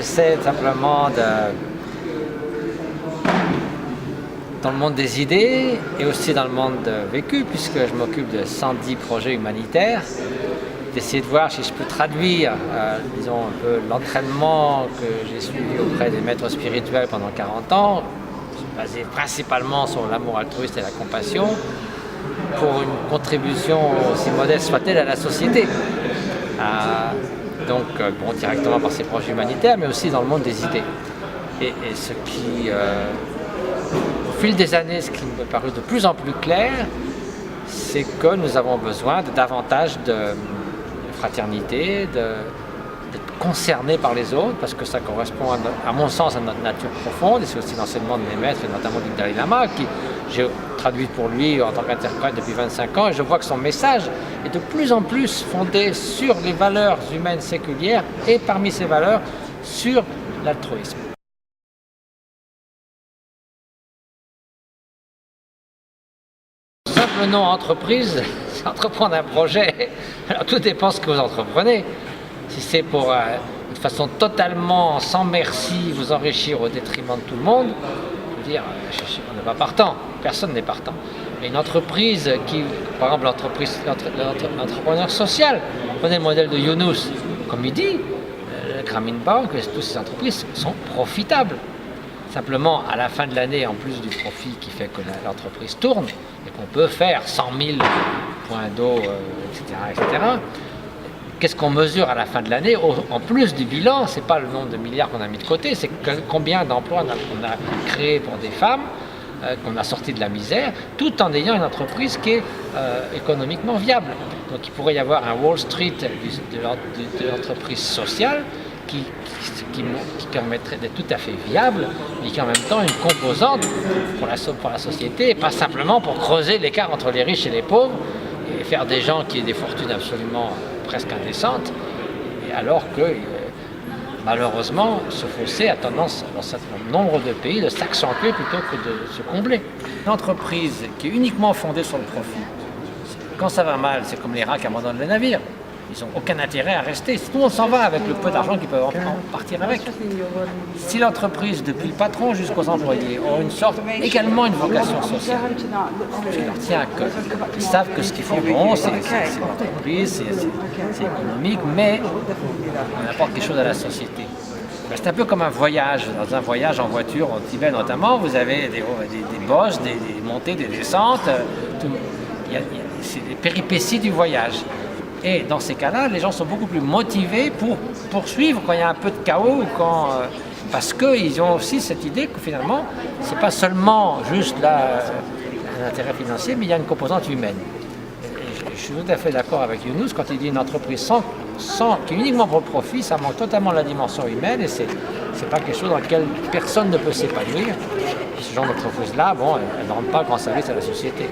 j'essaie simplement dans le monde des idées et aussi dans le monde vécu, puisque je m'occupe de 110 projets humanitaires, d'essayer de voir si je peux traduire, disons, un peu l'entraînement que j'ai suivi auprès des maîtres spirituels pendant 40 ans, basé principalement sur l'amour altruiste et la compassion, pour une contribution aussi modeste soit-elle à la société. Donc, bon, directement par ces projets humanitaires, mais aussi dans le monde des idées. Et ce qui, au fil des années, ce qui me paru de plus en plus clair, c'est que nous avons besoin de davantage de fraternité, d'être concernés par les autres, parce que ça correspond, à mon sens, à notre nature profonde, et c'est aussi l'enseignement de mes maîtres, et notamment du Dalai Lama, qui j'ai traduit pour lui en tant qu'interprète depuis 25 ans, et je vois que son message est de plus en plus fondé sur les valeurs humaines séculières, et parmi ces valeurs, sur l'altruisme. Le nom entreprise, c'est entreprendre un projet. Alors tout dépend de ce que vous entreprenez. Si c'est pour, de façon totalement sans merci, vous enrichir au détriment de tout le monde, je veux dire, on n'est pas partant. Personne n'est partant. Mais une entreprise qui, par exemple, l'entrepreneur social, prenez le modèle de Yunus, comme il dit, Grameen Bank, toutes ces entreprises sont profitables. Simplement, à la fin de l'année, en plus du profit qui fait que l'entreprise tourne et qu'on peut faire 100 000 points d'eau, etc., qu'est-ce qu'on mesure à la fin de l'année? En plus du bilan, ce n'est pas le nombre de milliards qu'on a mis de côté, c'est combien d'emplois on a créé pour des femmes, qu'on a sorti de la misère, tout en ayant une entreprise qui est économiquement viable. Donc il pourrait y avoir un Wall Street de l'entreprise sociale qui permettrait d'être tout à fait viable, mais qui en même temps une composante pour la société, et pas simplement pour creuser l'écart entre les riches et les pauvres, et faire des gens qui aient des fortunes absolument presque indécentes, et alors que malheureusement ce fossé a tendance, dans un certain nombre de pays, de s'accentuer plutôt que de se combler. Une entreprise qui est uniquement fondée sur le profit, quand ça va mal, c'est comme les rats qui abandonnent le navire. Ils n'ont aucun intérêt à rester. Tout le monde s'en va avec le peu d'argent qu'ils peuvent en partir avec. Si l'entreprise, depuis le patron jusqu'aux employés, ont également une vocation sociale, je leur tiens à cœur. Ils savent que ce qu'ils font, bon, c'est l'entreprise, c'est économique, mais on apporte quelque chose à la société. C'est un peu comme un voyage. Dans un voyage en voiture, au Tibet notamment, vous avez des bosses, des montées, des descentes. C'est les péripéties du voyage. Et dans ces cas-là, les gens sont beaucoup plus motivés pour poursuivre quand il y a un peu de chaos, parce qu'ils ont aussi cette idée que finalement, ce n'est pas seulement juste un intérêt financier, mais il y a une composante humaine. Et je suis tout à fait d'accord avec Yunus quand il dit une entreprise qui est uniquement pour le profit, ça manque totalement la dimension humaine, et c'est pas quelque chose dans lequel personne ne peut s'épanouir. Ce genre d'entreprise-là, bon, elle ne rend pas grand service à la société.